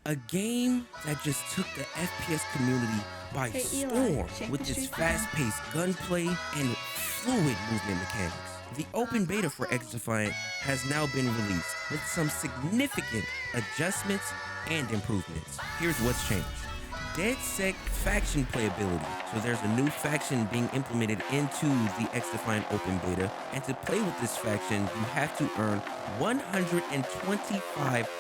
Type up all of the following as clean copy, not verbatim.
A game that just took the FPS community by storm with its fast-paced gunplay and fluid movement mechanics. The open beta for XDEFIANT has now been released with some significant adjustments and improvements. Here's what's changed. DedSec faction playability. So there's a new faction being implemented into the XDEFIANT Open Beta, and to play with this faction, you have to earn 125,000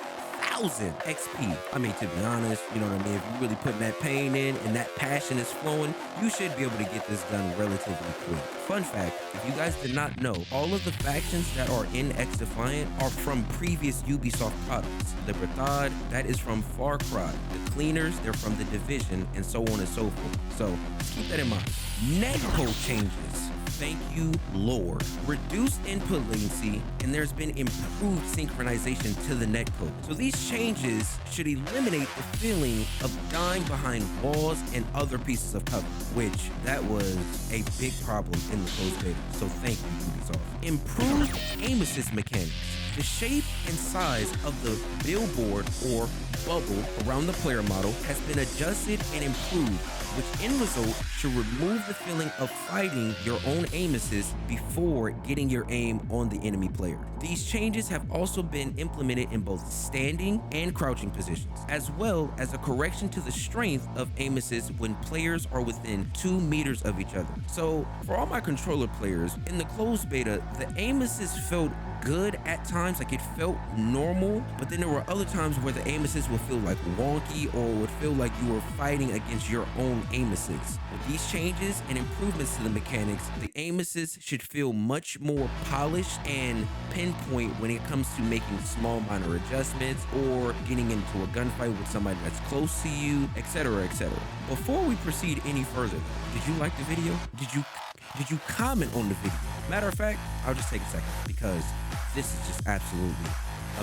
XP. I mean, to be honest, you know what I mean? If you're really putting that pain in and that passion is flowing, you should be able to get this done relatively quick. Fun fact, if you guys did not know, all of the factions that are in XDEFIANT are from previous Ubisoft products. Libertad, that is from Far Cry. The Cleaners, they're from The Division, and so on and so forth. So keep that in mind. Netcode changes. Thank you, Lord. Reduced input latency, and there's been improved synchronization to the netcode. So these changes should eliminate the feeling of dying behind walls and other pieces of cover, which that was a big problem in the closed beta. So thank you, Ubisoft. Improved aim assist mechanics. The shape and size of the billboard or bubble around the player model has been adjusted and improved, which in result should remove the feeling of fighting your own aim assist before getting your aim on the enemy player. These changes have also been implemented in both standing and crouching positions, as well as a correction to the strength of aim assist when players are within 2 meters of each other. So for all my controller players, in the closed beta, the aim assist felt good at times, like it felt normal, but then there were other times where the aim assist would feel like wonky or would feel like you were fighting against your own aim assist. With these changes and improvements to the mechanics, the aim assist should feel much more polished and pinpoint when it comes to making small minor adjustments or getting into a gunfight with somebody that's close to you, etc., etc. Before we proceed any further, did you like the video? Did you comment on the video? Matter of fact, I'll just take a second because this is just absolutely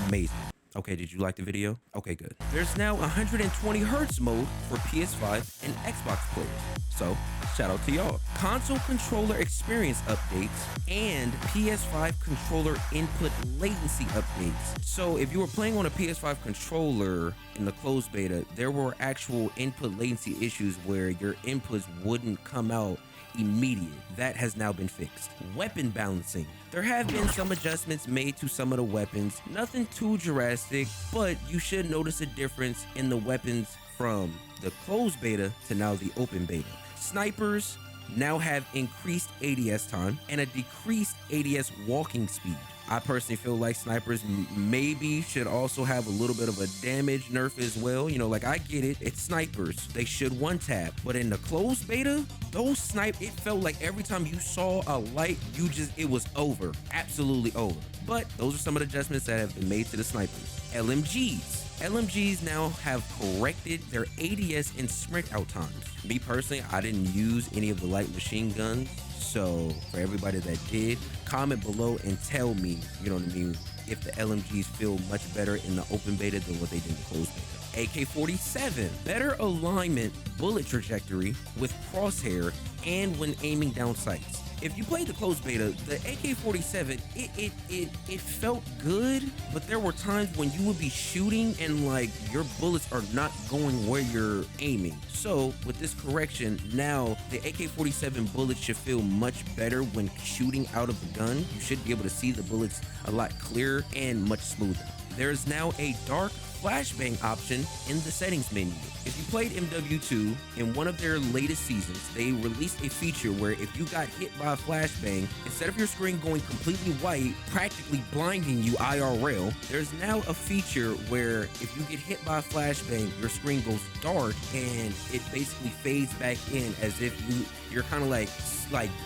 amazing. Okay, did you like the video? Okay, good. There's now 120 Hertz mode for PS5 and Xbox players. So, shout out to y'all. Console controller experience updates and PS5 controller input latency updates. So, if you were playing on a PS5 controller in the closed beta, there were actual input latency issues where your inputs wouldn't come out immediate. That has now been fixed. Weapon balancing. There have been some adjustments made to some of the weapons, nothing too drastic, but you should notice a difference in the weapons from the closed beta to now the open beta. Snipers now have increased ADS time and a decreased ADS walking speed. I personally feel like snipers maybe should also have a little bit of a damage nerf as well. You know, like I get it, it's snipers. They should one tap. But in the closed beta, it felt like every time you saw a light, it was over. Absolutely over. But those are some of the adjustments that have been made to the snipers. LMGs now have corrected their ADS and sprint out times. Me personally, I didn't use any of the light machine guns. So for everybody that did, comment below and tell me, you know what I mean, if the LMGs feel much better in the open beta than what they did in the closed beta. AK-47, better alignment, bullet trajectory with crosshair and when aiming down sights. If you played the closed beta, the AK-47, it felt good, but there were times when you would be shooting and like your bullets are not going where you're aiming. So with this correction, now the AK-47 bullets should feel much better when shooting out of the gun. You should be able to see the bullets a lot clearer and much smoother. There's now a dark flashbang option in the settings menu. If you played MW2 in one of their latest seasons, they released a feature where if you got hit by a flashbang, instead of your screen going completely white, practically blinding you IRL, there's now a feature where if you get hit by a flashbang, your screen goes dark and it basically fades back in as if you're kind of like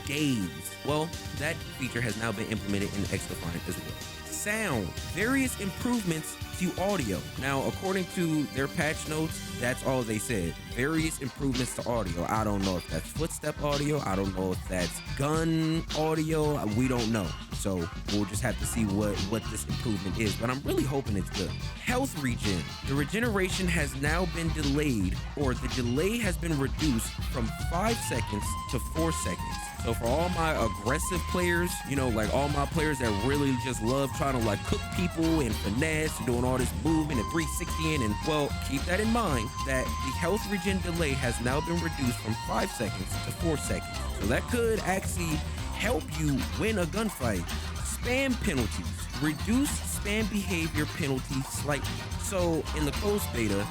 dazed. Well, that feature has now been implemented in XDEFIANT as well. Sound, various improvements to audio. Now, according to their patch notes, that's all they said. Various improvements to audio. I don't know if that's footstep audio. I don't know if that's gun audio. We don't know. So we'll just have to see what this improvement is. But I'm really hoping it's good. Health regen. The regeneration has now been delayed, or the delay has been reduced from 5 seconds to 4 seconds. So for all my aggressive players, you know, like all my players that really just love trying trying to like cook people and finesse, doing all this movement and 360 and well, keep that in mind that the health regen delay has now been reduced from 5 seconds to 4 seconds. So that could actually help you win a gunfight. Spam penalties. Reduce spam behavior penalty slightly. So in the closed beta,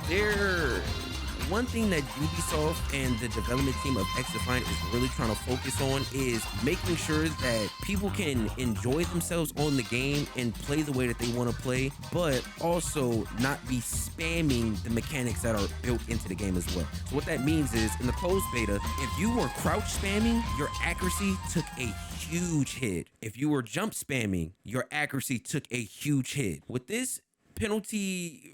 one thing that Ubisoft and the development team of XDEFIANT is really trying to focus on is making sure that people can enjoy themselves on the game and play the way that they want to play, but also not be spamming the mechanics that are built into the game as well. So what that means is in the closed beta, if you were crouch spamming, your accuracy took a huge hit. If you were jump spamming, your accuracy took a huge hit. With this penalty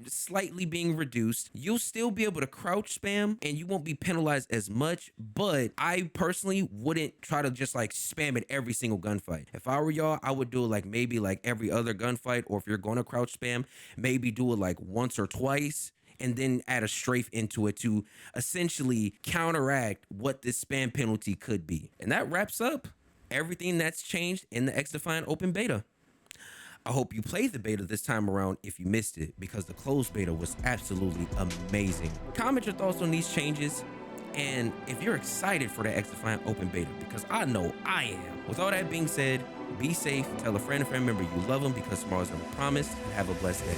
slightly being reduced, you'll still be able to crouch spam and you won't be penalized as much, but I personally wouldn't try to just like spam it every single gunfight. If I were y'all, I would do it like maybe like every other gunfight, or if you're going to crouch spam, maybe do it like once or twice and then add a strafe into it to essentially counteract what this spam penalty could be. And that wraps up everything that's changed in the XDEFIANT Open Beta. I hope you played the beta this time around if you missed it, because the closed beta was absolutely amazing. Comment your thoughts on these changes, and if you're excited for the XDEFIANT Open Beta, because I know I am. With all that being said, be safe, tell a friend member you love them, because tomorrow's never promised. Have a blessed day.